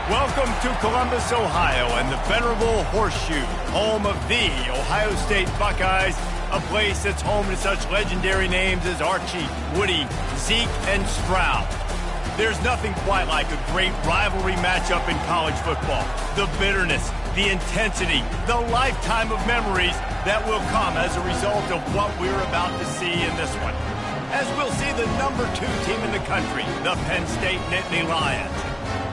Welcome to Columbus, Ohio, and the venerable Horseshoe, home of the Ohio State Buckeyes, a place that's home to such legendary names as Archie, Woody, Zeke, and Stroud. There's nothing quite like a great rivalry matchup in college football. The bitterness, the intensity, the lifetime of memories that will come as a result of what we're about to see in this one. As we'll see the #2 team in the country, the Penn State Nittany Lions,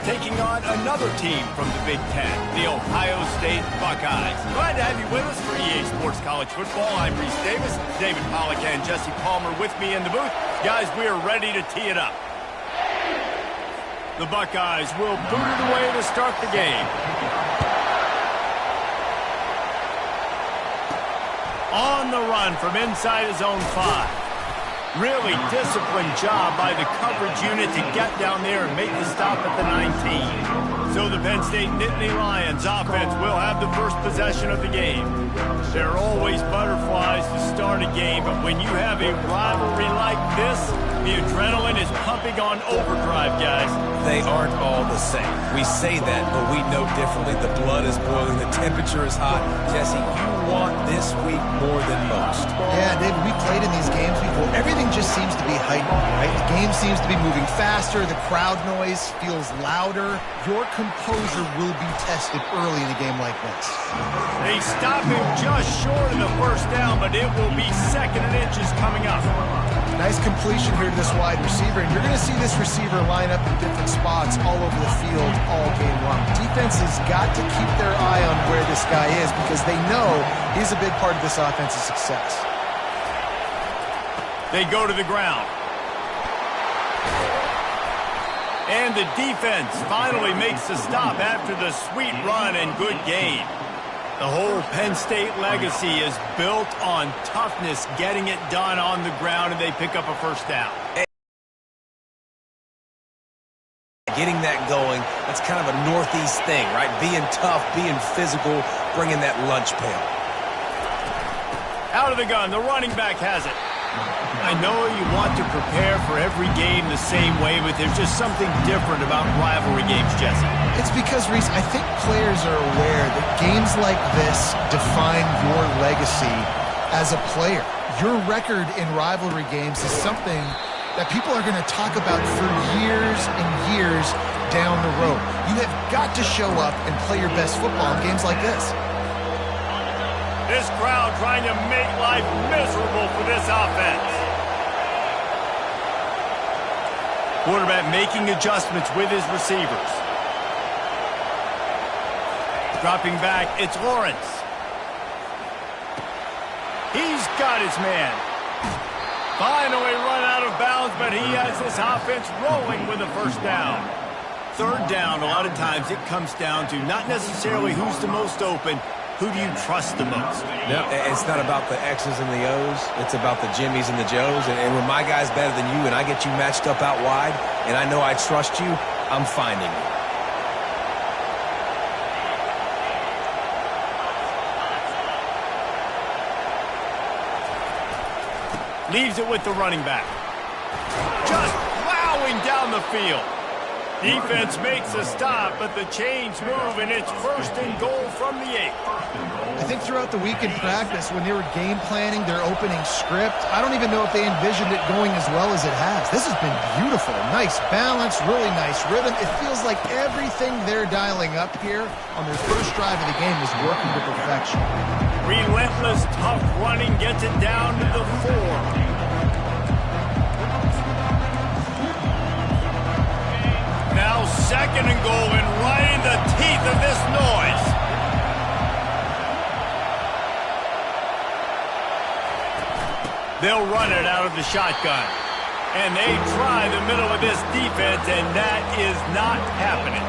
taking on another team from the Big Ten, the Ohio State Buckeyes. Glad to have you with us for EA Sports College Football. I'm Reese Davis, David Pollack and Jesse Palmer with me in the booth. Guys, we are ready to tee it up. The Buckeyes will boot it away to start the game. On the run from inside his own 5. Really disciplined job by the coverage unit to get down there and make the stop at the 19. So the Penn State Nittany Lions offense will have the first possession of the game. There are always butterflies to start a game, but when you have a rivalry like this, the adrenaline is pumping on overdrive, guys. They aren't all the same. We say that, but we know differently. The blood is boiling. The temperature is hot. Jesse, you want this week more than most. Yeah, David, we played in these games before. Everything just seems to be heightened, right? The game seems to be moving faster. The crowd noise feels louder. Your composure will be tested early in a game like this. They stop him just short of the first down, but it will be 2nd and inches coming up. Nice completion here to this wide receiver, and you're going to see this receiver line up in different spots all over the field all game long. Defense has got to keep their eye on where this guy is because they know he's a big part of this offense's success. They go to the ground. And the defense finally makes the stop after the sweet run and good gain. The whole Penn State legacy is built on toughness, getting it done on the ground, and they pick up a first down. Getting that going, that's kind of a Northeast thing, right? Being tough, being physical, bringing that lunch pail. Out of the gun, the running back has it. I know you want to prepare for every game the same way, but there's just something different about rivalry games, Jesse. It's because, Reese, I think players are aware that games like this define your legacy as a player. Your record in rivalry games is something that people are going to talk about for years and years down the road. You have got to show up and play your best football in games like this. This crowd trying to make life miserable for this offense. Quarterback making adjustments with his receivers. Dropping back, it's Lawrence. He's got his man. Finally run out of bounds, but he has this offense rolling with a first down. 3rd down, a lot of times it comes down to not necessarily who's the most open, who do you trust the most? No, it's not about the X's and the O's. It's about the Jimmies and the Joes. And when my guy's better than you and I get you matched up out wide and I know I trust you, I'm finding you. Leaves it with the running back. Just plowing down the field. Defense makes a stop, but the chains move, and it's 1st and goal from the 8. I think throughout the week in practice, when they were game planning their opening script, I don't even know if they envisioned it going as well as it has. This has been beautiful. Nice balance, really nice rhythm. It feels like everything they're dialing up here on their first drive of the game is working to perfection. Relentless, tough running gets it down to the 4. Now 2nd and goal, and right in the teeth of this noise. They'll run it out of the shotgun. And they try the middle of this defense, and that is not happening.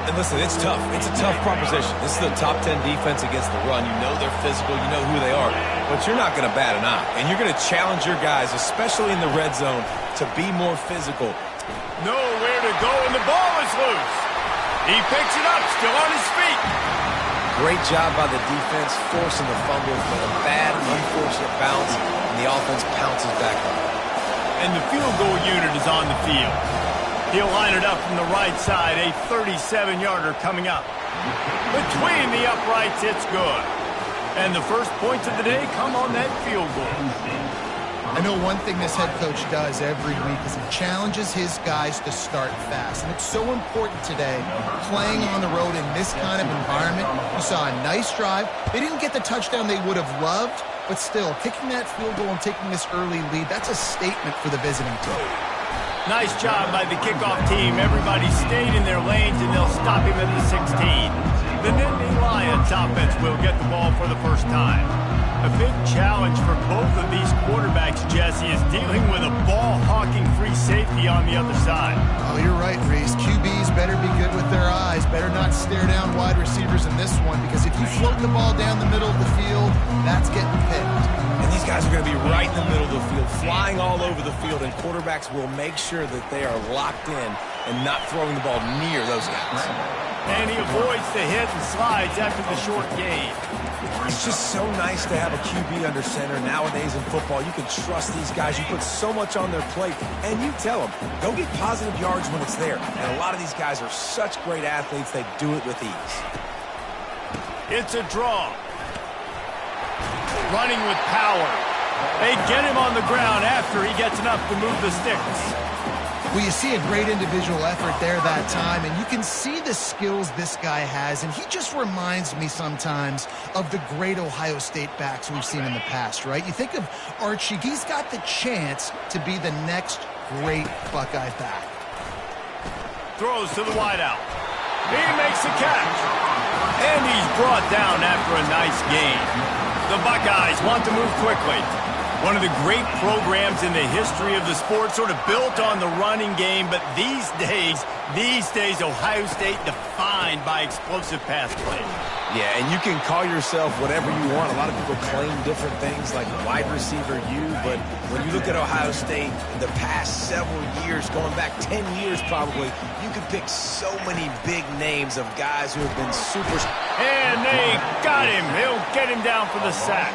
And listen, it's tough. It's a tough proposition. This is the top 10 defense against the run. You know they're physical. You know who they are. But you're not going to bat an eye. And you're going to challenge your guys, especially in the red zone, to be more physical. Nowhere to go, and the ball is loose. He picks it up, still on his feet. Great job by the defense, forcing the fumble with a bad, unfortunate bounce, and the offense pounces back on it. And the field goal unit is on the field. He'll line it up from the right side, a 37-yarder coming up. Between the uprights, it's good. And the first points of the day come on that field goal. I know one thing this head coach does every week is he challenges his guys to start fast. And it's so important today, playing on the road in this kind of environment. You saw a nice drive. They didn't get the touchdown they would have loved, but still, kicking that field goal and taking this early lead, that's a statement for the visiting team. Nice job by the kickoff team. Everybody stayed in their lanes, and they'll stop him at the 16. The Nittany Lions offense will get the ball for the first time. A big challenge for both of these quarterbacks, Jesse, is dealing with a ball-hawking free safety on the other side. Oh, you're right, Reese. QBs better be good with their eyes. Better not stare down wide receivers in this one, because if you float the ball down the middle of the field, that's getting picked. And these guys are going to be right in the middle of the field, flying all over the field, and quarterbacks will make sure that they are locked in and not throwing the ball near those guys. And he avoids the hit and slides after the short gain. It's just so nice to have a QB under center. Nowadays in football, you can trust these guys. You put so much on their plate, and you tell them, go get positive yards when it's there. And a lot of these guys are such great athletes, they do it with ease. It's a draw. Running with power. They get him on the ground after he gets enough to move the sticks. Well, you see a great individual effort there that time, and you can see the skills this guy has, and he just reminds me sometimes of the great Ohio State backs we've seen in the past, right? You think of Archie, he's got the chance to be the next great Buckeye back. Throws to the wideout. He makes the catch. And he's brought down after a nice gain. The Buckeyes want to move quickly. One of the great programs in the history of the sport, sort of built on the running game, but these days, Ohio State defined by explosive pass play. Yeah, and you can call yourself whatever you want. A lot of people claim different things like wide receiver U, but when you look at Ohio State in the past several years, going back 10 years probably, you could pick so many big names of guys who have been super. And they got him. He'll get him down for the sack.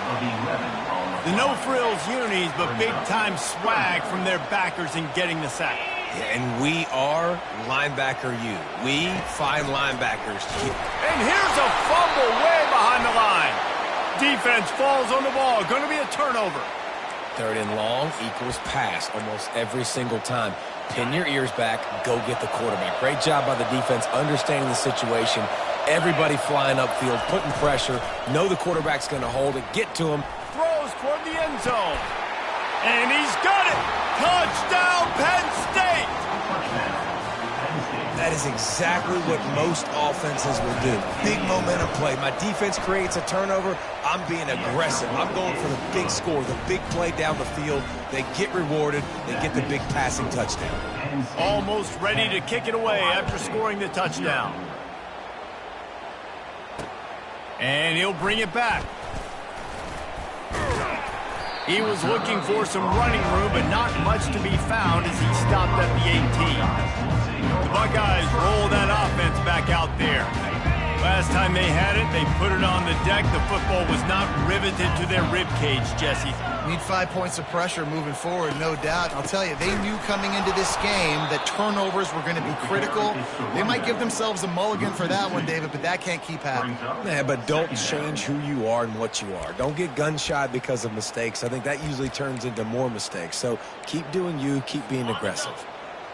The no-frills unis, but big-time swag from their backers in getting the sack. Yeah, and we are linebacker U. We find linebackers. And here's a fumble way behind the line. Defense falls on the ball. Going to be a turnover. 3rd and long equals pass almost every single time. Pin your ears back. Go get the quarterback. Great job by the defense understanding the situation. Everybody flying upfield, putting pressure. Know the quarterback's going to hold it. Get to him. Throws toward the end zone. And he's got it. Touchdown, Penn State. That is exactly what most offenses will do. Big momentum play. My defense creates a turnover. I'm being aggressive. I'm going for the big score, the big play down the field. They get rewarded. They get the big passing touchdown. Almost ready to kick it away after scoring the touchdown. And he'll bring it back. He was looking for some running room, but not much to be found as he stopped at the 18. The Buckeyes roll that offense back out there. Last time they had it, they put it on the deck. The football was not riveted to their rib cage, Jesse. Need 5 points of pressure moving forward, no doubt. I'll tell you, they knew coming into this game that turnovers were going to be critical. They might give themselves a mulligan for that one, David, but that can't keep happening. Yeah, but don't change who you are and what you are. Don't get gun-shy because of mistakes. I think that usually turns into more mistakes. So keep doing you, keep being aggressive.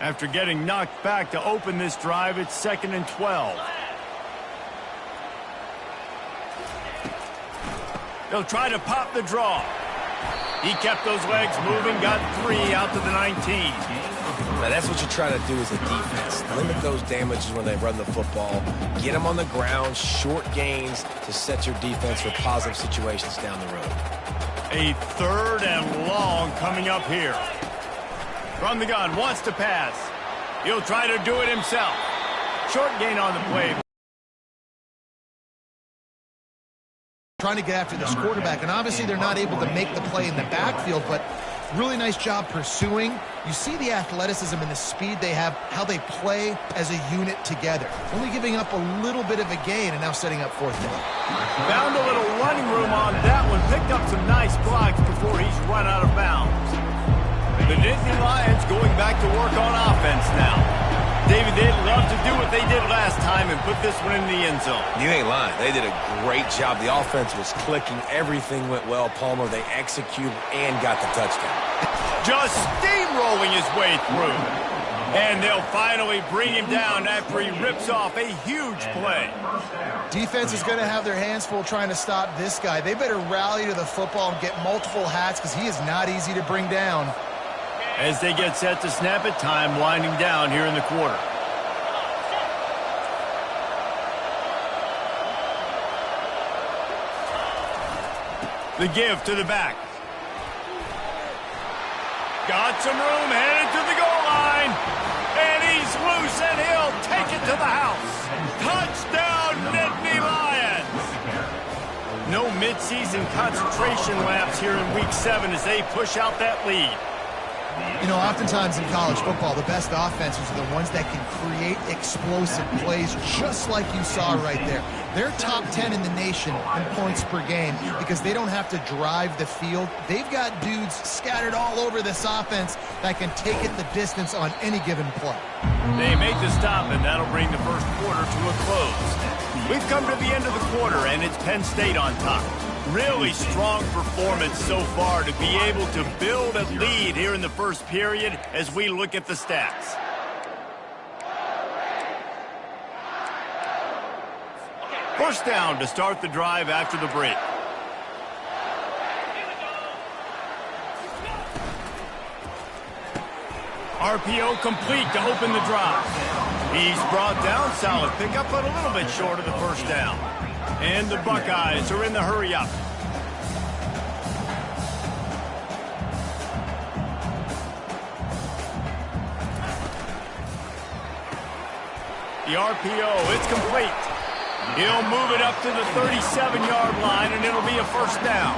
After getting knocked back to open this drive, it's 2nd and 12. They'll try to pop the draw. He kept those legs moving, got 3 out to the 19. Now that's what you try to do as a defense. Limit those damages when they run the football. Get them on the ground, short gains to set your defense for positive situations down the road. A 3rd and long coming up here. From the gun, wants to pass. He'll try to do it himself. Short gain on the play. Trying to get after this quarterback, and obviously they're not able to make the play in the backfield, but really nice job pursuing. You see the athleticism and the speed they have, how they play as a unit together. Only giving up a little bit of a gain and now setting up 4th down. Found a little running room on that one. Picked up some nice blocks before he's run out of bounds. The Nittany Lions going back to work on offense now. David, they'd love to do what they did last time and put this one in the end zone. You ain't lying. They did a great job. The offense was clicking. Everything went well. Palmer, they executed and got the touchdown. Just steamrolling his way through. And they'll finally bring him down after he rips off a huge play. Defense is going to have their hands full trying to stop this guy. They better rally to the football and get multiple hats because he is not easy to bring down. As they get set to snap it, time winding down here in the quarter. The give to the back. Got some room, headed to the goal line. And he's loose, and he'll take it to the house. Touchdown, Nittany Lions. No midseason concentration laps here in Week 7 as they push out that lead. You know, oftentimes in college football, the best offenses are the ones that can create explosive plays just like you saw right there. They're top 10 in the nation in points per game because they don't have to drive the field. They've got dudes scattered all over this offense that can take it the distance on any given play. They make the stop, and that'll bring the first quarter to a close. We've come to the end of the quarter, and it's Penn State on top. Really strong performance so far to be able to build a lead here in the first period as we look at the stats. First down to start the drive after the break. RPO complete to open the drive. He's brought down, solid pickup, but a little bit short of the first down. And the Buckeyes are in the hurry-up. The RPO, it's complete. He'll move it up to the 37-yard line, and it'll be a first down.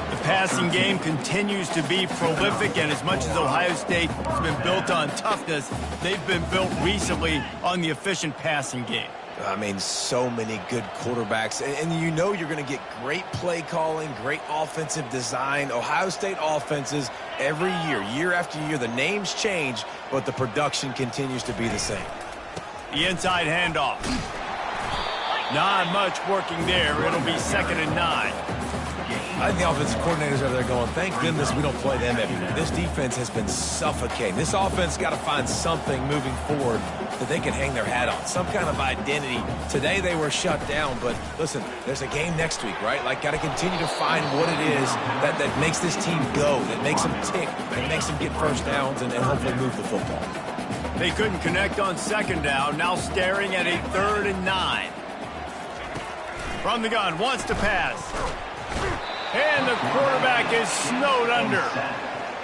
The passing game continues to be prolific, and as much as Ohio State has been built on toughness, they've been built recently on the efficient passing game. I mean, so many good quarterbacks. And you know you're going to get great play calling, great offensive design. Ohio State offenses every year, year after year, the names change, but the production continues to be the same. The inside handoff. Not much working there. It'll be 2nd and 9. I think the offensive coordinators over there going, thank goodness we don't play them every year. This defense has been suffocating. This offense got to find something moving forward that they can hang their hat on, some kind of identity. Today they were shut down, but listen, there's a game next week, right? Like, got to continue to find what it is that makes this team go, that makes them tick, that makes them get first downs and hopefully move the football. They couldn't connect on 2nd down, now staring at a 3rd and 9. From the gun, wants to pass. And the quarterback is snowed under.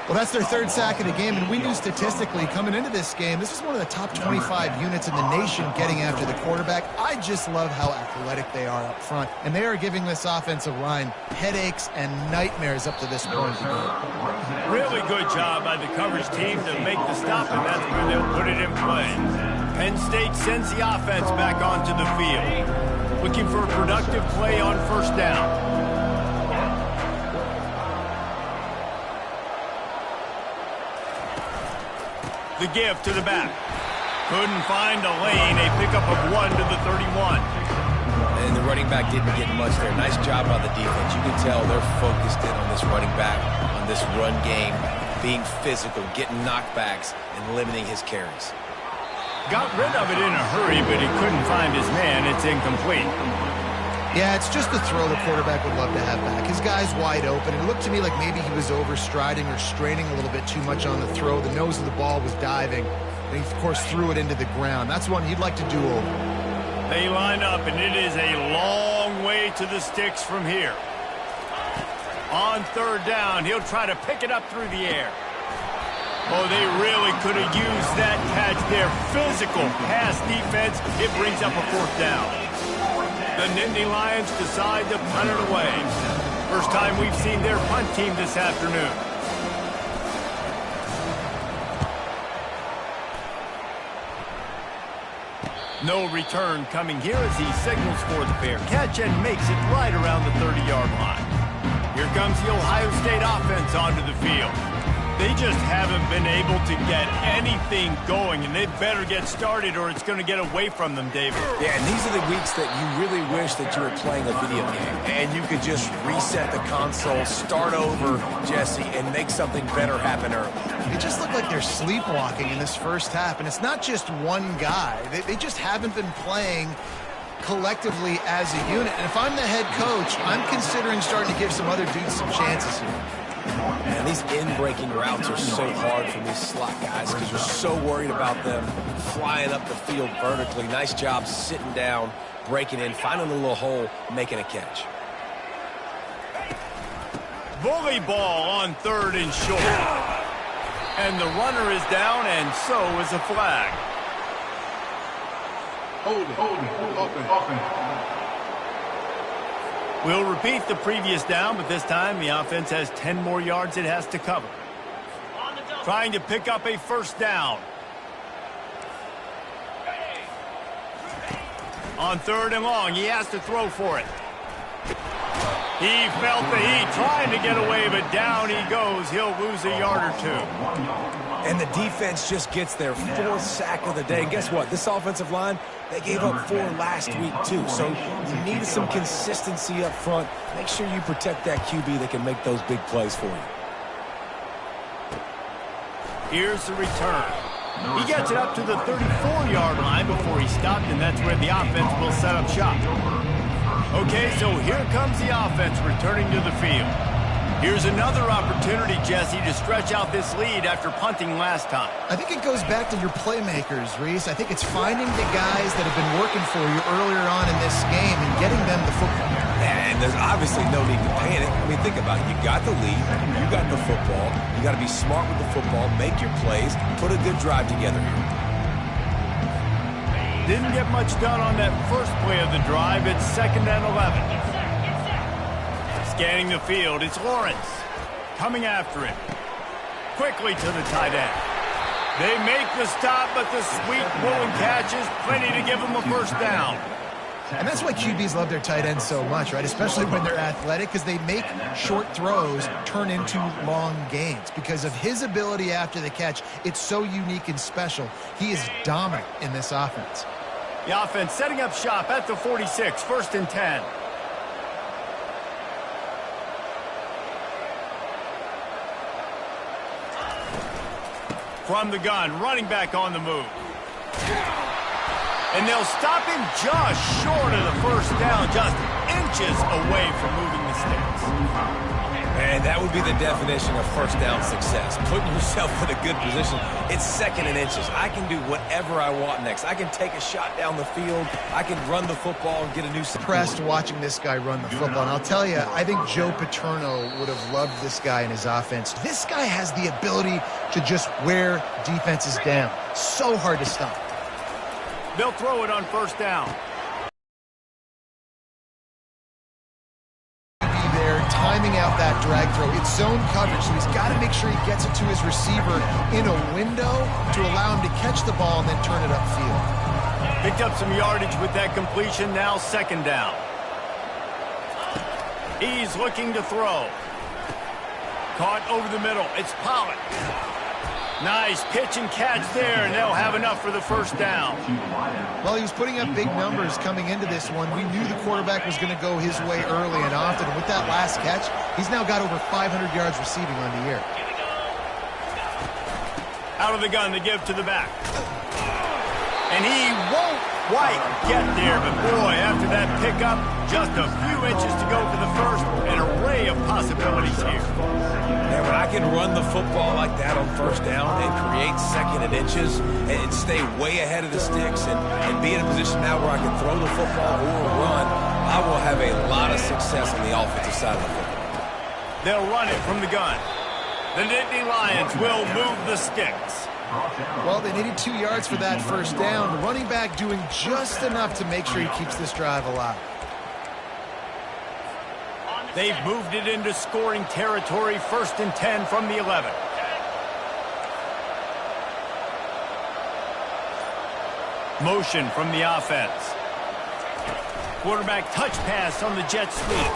Well, that's their 3rd sack of the game, and we knew statistically coming into this game, this is one of the top 25 units in the nation getting after the quarterback. I just love how athletic they are up front, and they are giving this offensive line headaches and nightmares up to this point. Really good job by the coverage team to make the stop, and that's where they'll put it in play. Penn State sends the offense back onto the field. looking for a productive play on first down. The give to the back. Couldn't find a lane. A pickup of 1 to the 31. And the running back didn't get much there. Nice job by the defense. You can tell they're focused in on this running back, on this run game, being physical, getting knockbacks, and limiting his carries. Got rid of it in a hurry, but he couldn't find his man. It's incomplete. Yeah, it's just the throw the quarterback would love to have back. His guy's wide open. It looked to me like maybe he was overstriding or straining a little bit too much on the throw. The nose of the ball was diving. And he, of course, threw it into the ground. That's one he'd like to do over. They line up, and it is a long way to the sticks from here. On third down, he'll try to pick it up through the air. Oh, they really could have used that catch there. Physical pass defense. It brings up a fourth down. The Nittany Lions decide to punt it away. First time we've seen their punt team this afternoon. No return coming here as he signals for the fair catch and makes it right around the 30-yard line. Here comes the Ohio State offense onto the field. They just haven't been able to get anything going, and they better get started or it's going to get away from them, David. Yeah, and these are the weeks that you really wish that you were playing a video game and you could just reset the console, start over, Jesse, and make something better happen early. It just looked like they're sleepwalking in this first half, and it's not just one guy. They just haven't been playing collectively as a unit. And if I'm the head coach, I'm considering starting to give some other dudes some chances here. And these in-breaking routes are so hard for these slot guys because you're so worried about them flying up the field vertically. Nice job sitting down, breaking in, finding a little hole, making a catch. Bully ball on third and short. And the runner is down, and so is a flag. We'll repeat the previous down, but this time the offense has 10 more yards it has to cover. Trying to pick up a first down. On third and long, he has to throw for it. He felt the heat, trying to get away, but down he goes. He'll lose a yard or two. And the defense just gets their fourth sack of the day. And guess what? This offensive line, they gave up 4 last week, too. So you need some consistency up front. Make sure you protect that QB that can make those big plays for you. Here's the return. He gets it up to the 34-yard line before he stopped, and that's where the offense will set up shop. Okay, so here comes the offense returning to the field. Here's another opportunity, Jesse, to stretch out this lead after punting last time. I think it goes back to your playmakers, Reese. I think it's finding the guys that have been working for you earlier on in this game and getting them the football. And there's obviously no need to panic. I mean, think about it. You got the lead. You got the football. You got to be smart with the football, make your plays, put a good drive together here. Didn't get much done on that first play of the drive. It's 2nd and 11. Scanning the field, it's Lawrence. Coming after him. Quickly to the tight end. They make the stop, but the sweet rolling catch is plenty to give them a first down. And that's why QBs love their tight ends so much, right? Especially when they're athletic, because they make short throws turn into long gains. Because of his ability after the catch, it's so unique and special. He is dominant in this offense. The offense setting up shop at the 46, 1st and 10. From the gun, running back on the move. And they'll stop him just short of the first down, just inches away from moving the sticks. And that would be the definition of first down success. Putting yourself in a good position. It's 2nd and inches. I can do whatever I want next. I can take a shot down the field. I can run the football and get a new... Impressed watching this guy run the football. And I'll tell you, I think Joe Paterno would have loved this guy in his offense. This guy has the ability to just wear defenses down. So hard to stop. They'll throw it on first down. Timing out that drag throw. It's zone coverage, so he's got to make sure he gets it to his receiver in a window to allow him to catch the ball and then turn it upfield. Picked up some yardage with that completion, now second down. He's looking to throw. Caught over the middle, it's Pollard. Nice pitch and catch there, and they'll have enough for the first down. Well, he was putting up big numbers coming into this one. We knew the quarterback was going to go his way early and often. And with that last catch, he's now got over 500 yards receiving on the year. Out of the gun, the give to the back. And he won't quite get there, but boy, after that pickup, just a few inches to go for the first. An array of possibilities here. Yeah, when I can run the football like that on first down and create second and inches and stay way ahead of the sticks and be in a position now where I can throw the football or run, I will have a lot of success on the offensive side of the football. They'll run it from the gun. The Nittany Lions will move the sticks. Well, they needed 2 yards for that first down. The running back doing just enough to make sure he keeps this drive alive. They've moved it into scoring territory, 1st and 10 from the 11. Motion from the offense. Quarterback touch pass on the jet sweep.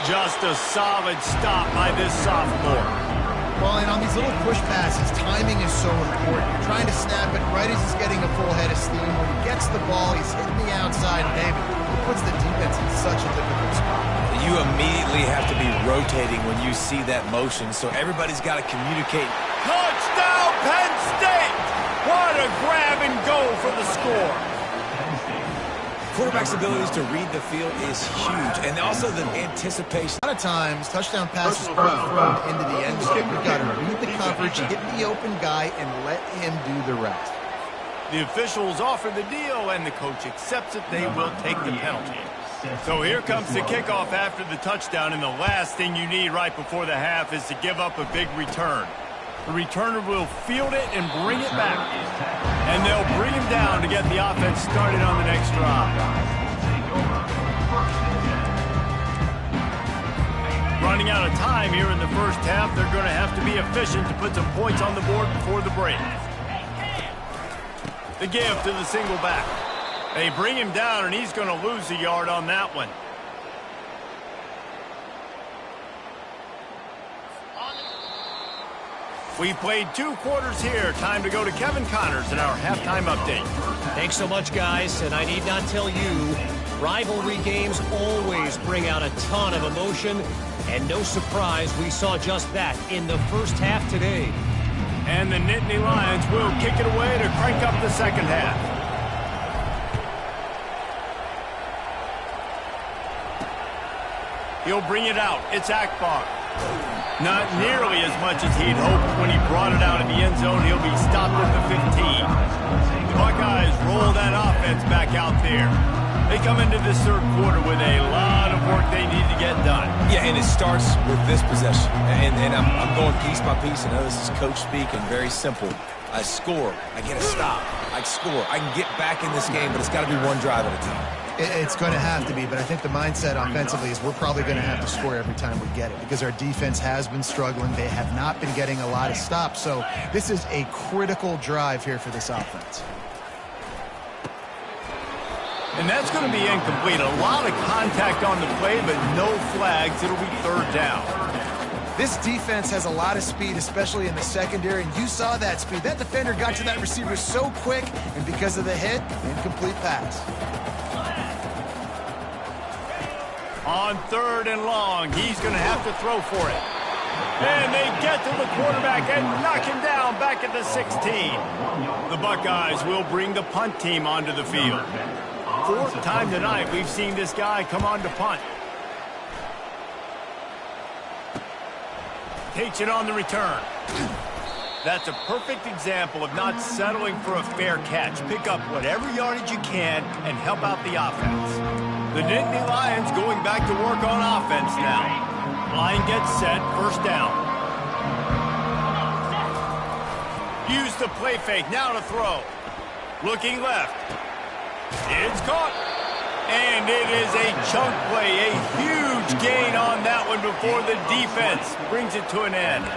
Just a solid stop by this sophomore. Well, and on these little push passes, timing is so important. You're trying to snap it right as he's getting a full head of steam. When he gets the ball, he's hitting the outside, and David, it puts the defense in such a difficult spot. You immediately have to be rotating when you see that motion, so everybody's got to communicate. Touchdown, Penn State! What a grab and go for the score. Quarterback's abilities to read the field is huge, and also the anticipation. A lot of times, touchdown passes are thrown into the end zone. You've got to read the coverage, hit the open guy, and let him do the rest. The officials offer the deal, and the coach accepts it. They will take the penalty. So here comes the kickoff after the touchdown, and the last thing you need right before the half is to give up a big return. The returner will field it and bring it back. And they'll bring him down to get the offense started on the next drive. Running out of time here in the first half, they're going to have to be efficient to put some points on the board before the break. The give to the single back. They bring him down, and he's going to lose a yard on that one. We've played 2 quarters here. Time to go to Kevin Connors in our halftime update. Thanks so much, guys. And I need not tell you, rivalry games always bring out a ton of emotion. And no surprise, we saw just that in the first half today. And the Nittany Lions will kick it away to crank up the second half. He'll bring it out. It's Akbar. Not nearly as much as he'd hoped when he brought it out in the end zone. He'll be stopped at the 15. The Buckeyes roll that offense back out there. They come into this third quarter with a lot of work they need to get done. Yeah, and it starts with this possession. And I'm going piece by piece. I know this is coach speak and very simple. I score. I get a stop. I score. I can get back in this game, but it's got to be one drive at a time. It's going to have to be, but I think the mindset offensively is we're probably going to have to score every time we get it because our defense has been struggling. They have not been getting a lot of stops, so this is a critical drive here for this offense. And that's going to be incomplete. A lot of contact on the play, but no flags. It'll be third down. This defense has a lot of speed, especially in the secondary, and you saw that speed. That defender got to that receiver so quick, and because of the hit, incomplete pass. On 3rd and long, he's going to have to throw for it. And they get to the quarterback and knock him down back at the 16. The Buckeyes will bring the punt team onto the field. 4th time tonight we've seen this guy come on to punt. Takes it on the return. That's a perfect example of not settling for a fair catch. Pick up whatever yardage you can and help out the offense. The Nittany Lions going back to work on offense now. Line gets set, first down. Use the play fake, now to throw. Looking left. It's caught. And it is a chunk play, a huge gain on that one before the defense brings it to an end.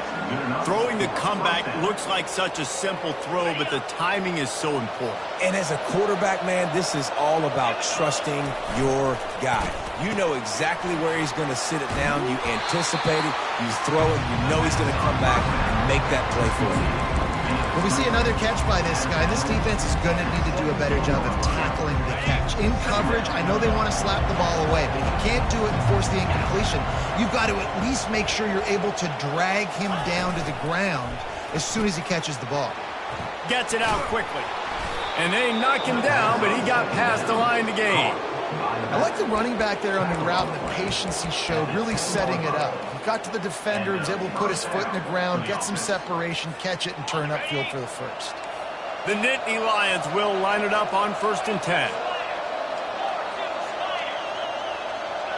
Throwing the comeback looks like such a simple throw, but the timing is so important. And as a quarterback, man, this is all about trusting your guy. You know exactly where he's going to sit it down. You anticipate it. You throw it. You know he's going to come back and make that play for you. Well, we see another catch by this guy. This defense is going to need to do a better job of tackling the catch. In coverage, I know they want to slap the ball away, but if you can't do it and force the incompletion, you've got to at least make sure you're able to drag him down to the ground as soon as he catches the ball. Gets it out quickly. And they knock him down, but he got past the line to gain. I like the running back there on the route and the patience he showed, really setting it up. He got to the defender, was able to put his foot in the ground, get some separation, catch it, and turn upfield for the first. The Nittany Lions will line it up on 1st and 10.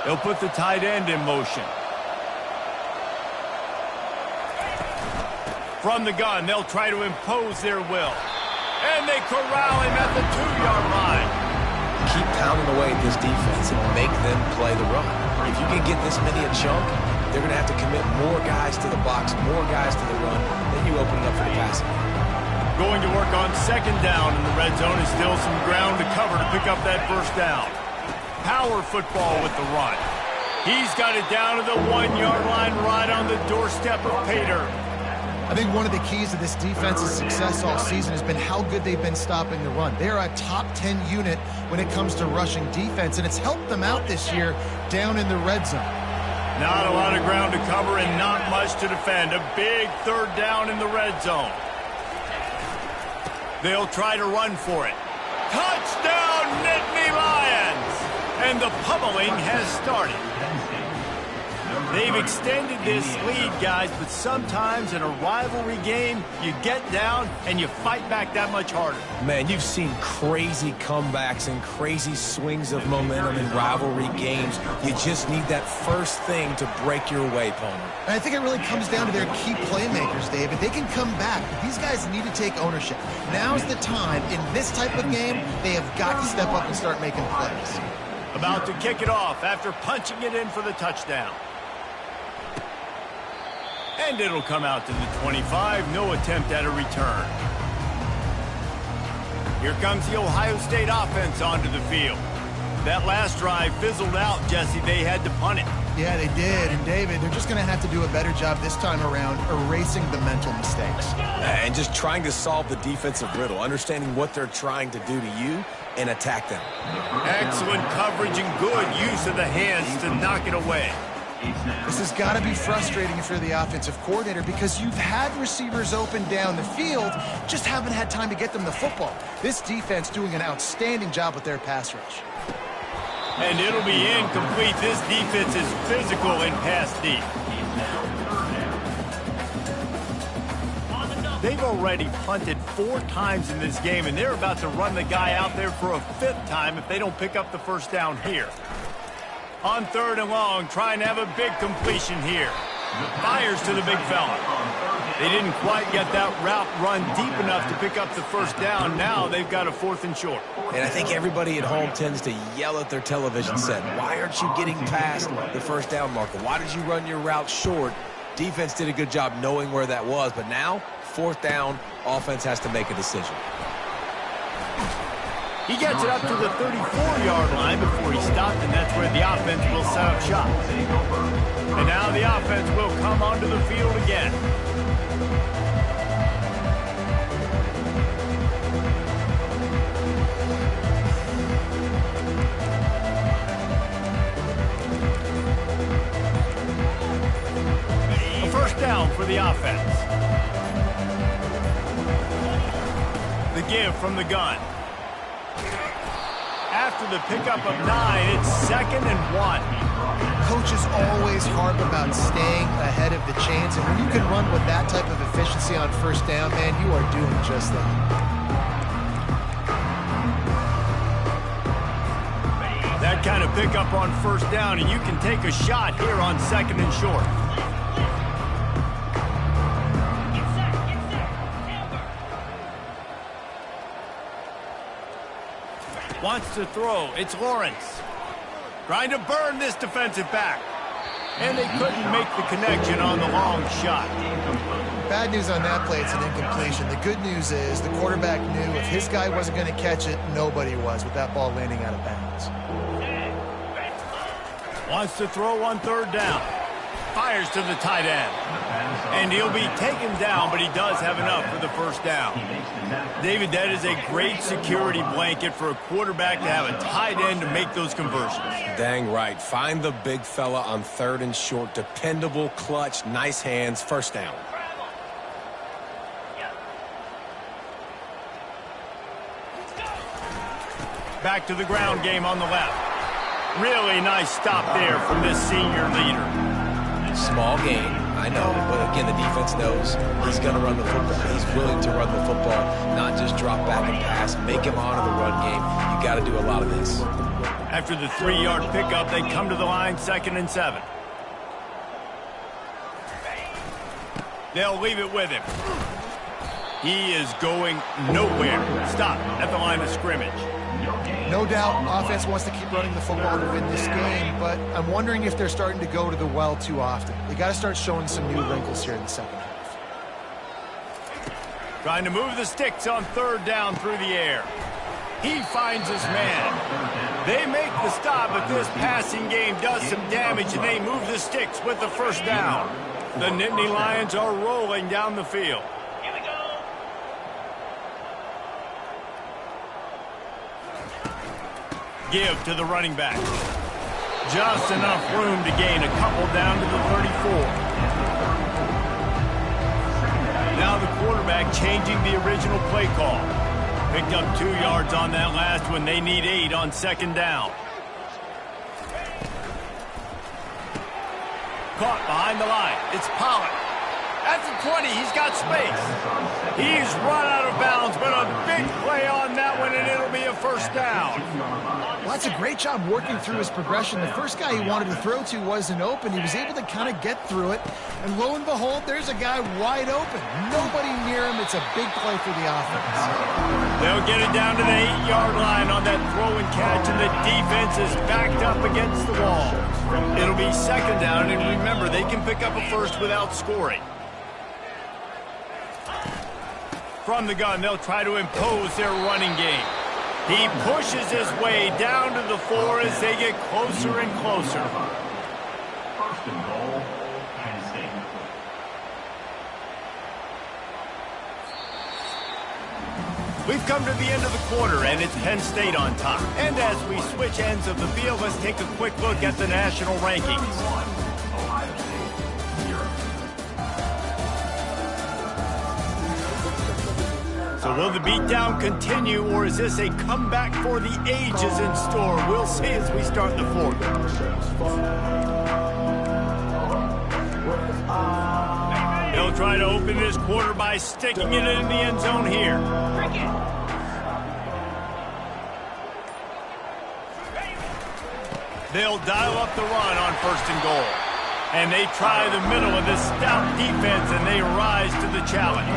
They'll put the tight end in motion. From the gun, they'll try to impose their will. And they corral him at the 2-yard line. Keep pounding away at this defense and make them play the run. If you can get this many a chunk, they're going to have to commit more guys to the box, more guys to the run, then you open it up for the passing. Going to work on 2nd down in the red zone is still some ground to cover to pick up that 1st down. Power football with the run. He's got it down to the 1-yard line right on the doorstep of Pater. I think one of the keys to this defense's success all season has been how good they've been stopping the run. They're a top 10 unit when it comes to rushing defense, and it's helped them out this year down in the red zone. Not a lot of ground to cover and not much to defend. A big 3rd down in the red zone. They'll try to run for it. Touchdown, Nittany Lions! And the pummeling has started. They've extended this lead, guys, but sometimes in a rivalry game, you get down and you fight back that much harder. Man, you've seen crazy comebacks and crazy swings of momentum in rivalry games. You just need that first thing to break your way, Palmer. And I think it really comes down to their key playmakers, David. They can come back, but these guys need to take ownership. Now's the time. In this type of game, they have got to step up and start making plays. About to kick it off after punching it in for the touchdown. And it'll come out to the 25. No attempt at a return. Here comes the Ohio State offense onto the field. That last drive fizzled out, Jesse. They had to punt it. Yeah, they did. And, David, they're just going to have to do a better job this time around erasing the mental mistakes. And just trying to solve the defensive riddle, understanding what they're trying to do to you and attack them. Excellent coverage and good use of the hands to knock it away. This has got to be frustrating if you're the offensive coordinator because you've had receivers open down the field, just haven't had time to get them the football. This defense doing an outstanding job with their pass rush. And it'll be incomplete. This defense is physical in pass deep. They've already punted 4 times in this game, and they're about to run the guy out there for a 5th time if they don't pick up the 1st down here. On 3rd and long, trying to have a big completion here. Fires to the big fella. They didn't quite get that route run deep enough to pick up the 1st down. Now they've got a 4th and short. And I think everybody at home tends to yell at their television set. Why aren't you getting past the 1st down marker? Why did you run your route short? Defense did a good job knowing where that was. But now, 4th down, offense has to make a decision. He gets it up to the 34-yard line before he stopped, and that's where the offense will set up shop. And now the offense will come onto the field again. A 1st down for the offense. The give from the gun. After the pickup of 9, it's 2nd and 1. Coaches always harp about staying ahead of the chains, and when you can run with that type of efficiency on 1st down, man, you are doing just that. That kind of pickup on 1st down, and you can take a shot here on 2nd and short. Wants to throw. It's Lawrence. Trying to burn this defensive back. And they couldn't make the connection on the long shot. Bad news on that play, it's an incompletion. The good news is the quarterback knew if his guy wasn't going to catch it, nobody was with that ball landing out of bounds. Wants to throw on third down. Fires to the tight end. And he'll be taken down, but he does have enough for the first down. David, that is a great security blanket for a quarterback to have a tight end to make those conversions. Dang right. Find the big fella on third and short. Dependable, clutch, nice hands, first down. Back to the ground game on the left. Really nice stop there from this senior leader. Small gain, I know, but again, the defense knows he's going to run the football. He's willing to run the football, not just drop back and pass, make him honor the run game. You got to do a lot of this. After the 3-yard pickup, they come to the line, 2nd and 7. They'll leave it with him. He is going nowhere. Stop at the line of scrimmage. No doubt, offense wants to keep running the football to win this game, but I'm wondering if they're starting to go to the well too often. They got to start showing some new wrinkles here in the second half. Trying to move the sticks on third down through the air. He finds his man. They make the stop, but this passing game does some damage, and they move the sticks with the first down. The Nittany Lions are rolling down the field. Give to the running back. Just enough room to gain a couple down to the 34. Now the quarterback changing the original play call. Picked up 2 yards on that last one. They need 8 on second down. Caught behind the line. It's Pollard. At the 20, he's got space. He's run out of bounds, but a big play on that one, and it'll be a first down. Well, that's a great job working through his progression. The first guy he wanted to throw to wasn't open. He was able to kind of get through it, and lo and behold, there's a guy wide open. Nobody near him. It's a big play for the offense. They'll get it down to the 8-yard line on that throw and catch, and the defense is backed up against the wall. It'll be second down, and remember, they can pick up a first without scoring. From the gun, they'll try to impose their running game. He pushes his way down to the 4 as they get closer and closer. First and goal, Penn State. We've come to the end of the quarter, and it's Penn State on top. And as we switch ends of the field, let's take a quick look at the national rankings. So will the beatdown continue, or is this a comeback for the ages in store? We'll see as we start the fourth. They'll try to open this quarter by sticking it in the end zone here. They'll dial up the run on first and goal. And they try the middle of this stout defense, and they rise to the challenge.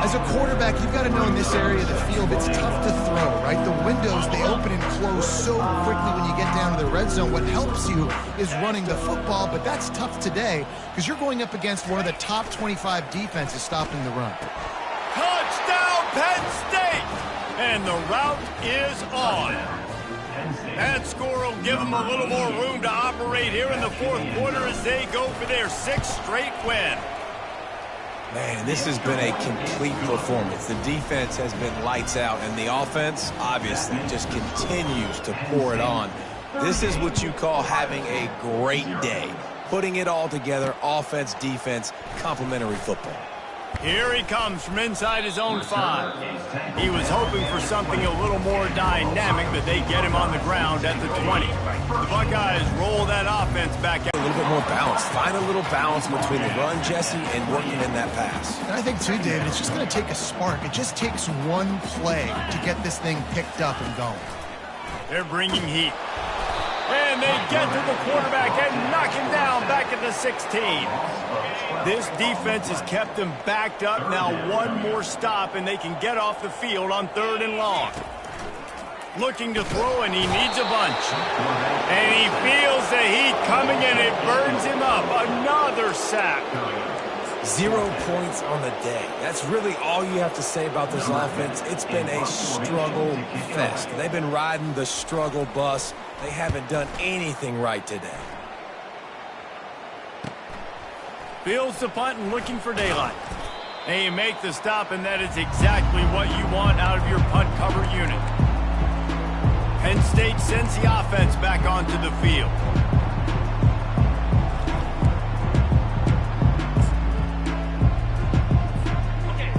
As a quarterback, you've got to know in this area of the field, it's tough to throw, right? The windows, they open and close so quickly when you get down to the red zone. What helps you is running the football, but that's tough today because you're going up against one of the top 25 defenses stopping the run. Touchdown, Penn State! And the route is on. That score will give them a little more room to operate here in the fourth quarter as they go for their 6th straight win. Man, this has been a complete performance. The defense has been lights out, and the offense, obviously, just continues to pour it on. This is what you call having a great day. Putting it all together, offense, defense, complementary football. Here he comes from inside his own 5. He was hoping for something a little more dynamic, but they get him on the ground at the 20. The Buckeyes roll that offense back out. A little bit more balance. Find a little balance between the run, Jesse, and working in that pass. And I think, too, David, it's just going to take a spark. It just takes one play to get this thing picked up and going. They're bringing heat. And they get to the quarterback and knock him down back at the 16. This defense has kept them backed up. Now one more stop, and they can get off the field on 3rd and long. Looking to throw, and he needs a bunch. And he feels the heat coming, and it burns him up. Another sack. 0 points on the day. That's really all you have to say about this offense. It's been a struggle fest. They've been riding the struggle bus. They haven't done anything right today. Fields the punt and looking for daylight. And you make the stop, and that is exactly what you want out of your punt cover unit. Penn State sends the offense back onto the field.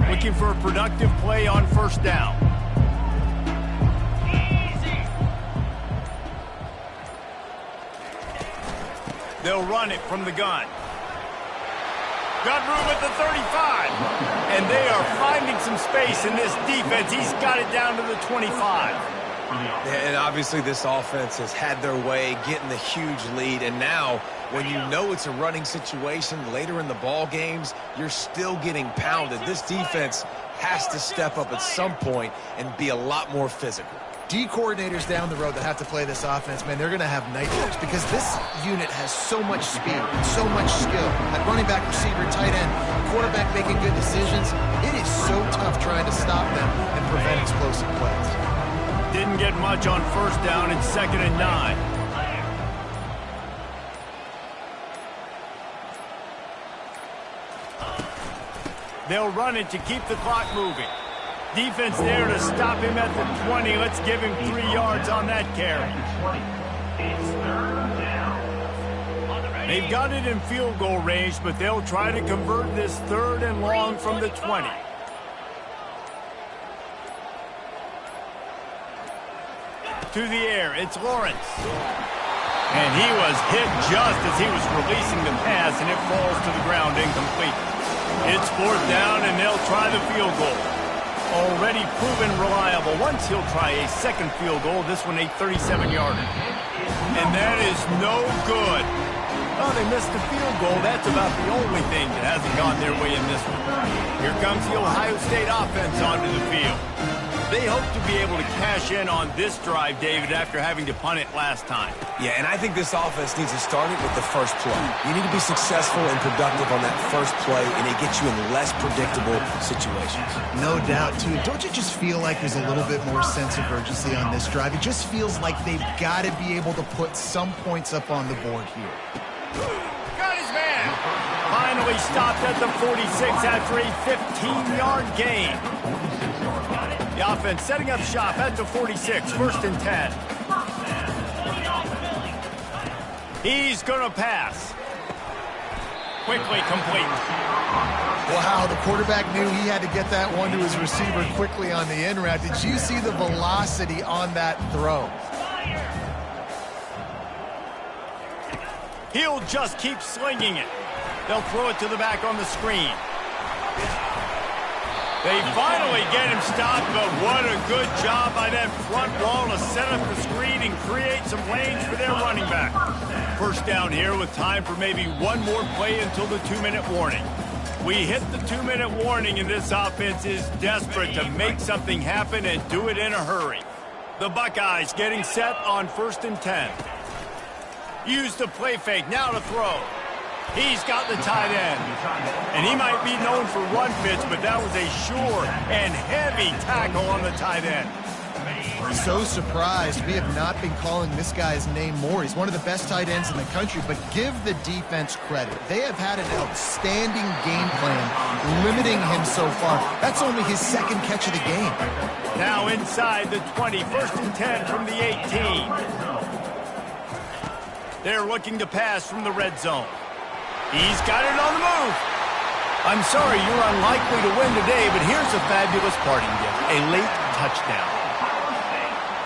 Looking for a productive play on first down. They'll run it from the gun. Got room at the 35. And they are finding some space in this defense. He's got it down to the 25. And obviously this offense has had their way, getting the huge lead. And now, when you know it's a running situation later in the ball games, you're still getting pounded. This defense has to step up at some point and be a lot more physical. D coordinators down the road that have to play this offense, man, they're going to have nightmares because this unit has so much speed, so much skill. At running back, receiver, tight end, quarterback making good decisions, it is so tough trying to stop them and prevent explosive plays. Didn't get much on first down. It's 2nd and 9. They'll run it to keep the clock moving. Defense there to stop him at the 20. Let's give him 3 yards on that carry. They've got it in field goal range, but they'll try to convert this 3rd and long from the 20. To the air, it's Lawrence. And he was hit just as he was releasing the pass, and it falls to the ground incomplete. It's 4th down, and they'll try the field goal. Already proven reliable. Once he'll try a 2nd field goal, this one a 37-yarder. And that is no good. Oh, they missed the field goal. That's about the only thing that hasn't gone their way in this one. Here comes the Ohio State offense onto the field. They hope to be able to cash in on this drive, David, after having to punt it last time. Yeah, and I think this offense needs to start it with the first play. You need to be successful and productive on that first play, and it gets you in less predictable situations. No doubt, too. Don't you just feel like there's a little bit more sense of urgency on this drive? It just feels like they've got to be able to put some points up on the board here. Got his man. Finally stopped at the 46 after a 15-yard gain. The offense setting up shop at the 46, 1st and 10. He's going to pass. Quickly complete. Wow, the quarterback knew he had to get that one to his receiver quickly on the in route. Did you see the velocity on that throw? He'll just keep slinging it. They'll throw it to the back on the screen. They finally get him stopped, but what a good job by that front wall to set up the screen and create some lanes for their running back. First down here with time for maybe one more play until the 2-minute warning. We hit the 2-minute warning, and this offense is desperate to make something happen and do it in a hurry. The Buckeyes getting set on 1st and 10. Use the play fake, now to throw. He's got the tight end. And he might be known for run fits, but that was a sure and heavy tackle on the tight end. So surprised we have not been calling this guy's name more. He's one of the best tight ends in the country, but give the defense credit. They have had an outstanding game plan limiting him so far. That's only his 2nd catch of the game. Now inside the 20, 1st and 10 from the 18. They're looking to pass from the red zone. He's got it on the move. I'm sorry you're unlikely to win today, but here's a fabulous parting gift, a late touchdown.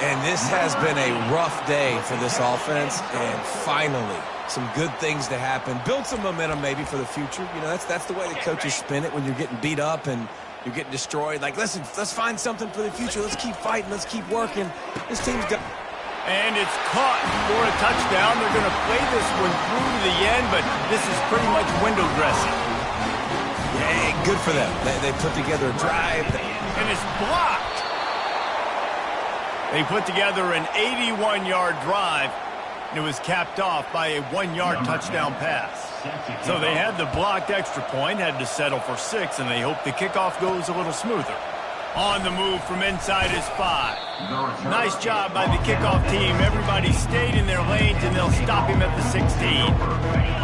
And this has been a rough day for this offense, and finally, some good things to happen. Build some momentum maybe for the future. You know, that's the way the coaches spin it when you're getting beat up and you're getting destroyed. Like, listen, let's find something for the future. Let's keep fighting. Let's keep working. This team's got... And it's caught for a touchdown. They're going to play this one through to the end, but this is pretty much window dressing. Yeah, good for them. They put together a drive. And it's blocked. They put together an 81-yard drive, and it was capped off by a 1-yard touchdown pass. So they had the blocked extra point, had to settle for 6, and they hope the kickoff goes a little smoother. On the move from inside his 5. Nice job by the kickoff team. Everybody stayed in their lanes, and they'll stop him at the 16.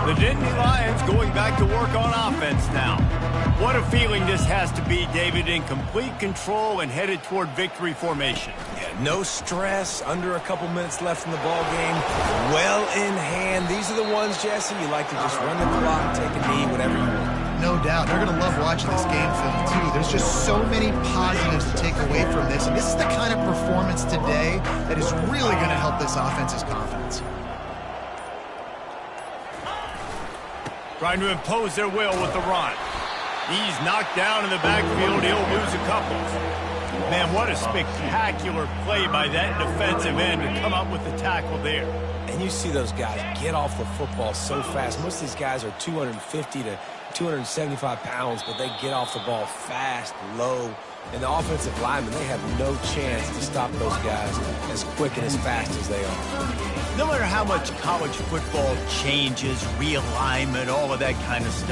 The Denton Lions going back to work on offense now. What a feeling this has to be, David, in complete control and headed toward victory formation. Yeah, no stress, under a couple minutes left in the ball game, well in hand. These are the ones, Jesse, you like to just run the clock, take a knee, whatever you want. No doubt. They're going to love watching this game film, too. There's just so many positives to take away from this. And this is the kind of performance today that is really going to help this offense's confidence. Trying to impose their will with the run. He's knocked down in the backfield. He'll lose a couple. Man, what a spectacular play by that defensive end to come up with the tackle there. And you see those guys get off the football so fast. Most of these guys are 250 to 275 pounds, but they get off the ball fast, low. And the offensive linemen, they have no chance to stop those guys as quick and as fast as they are. No matter how much college football changes, realignment, all of that kind of stuff,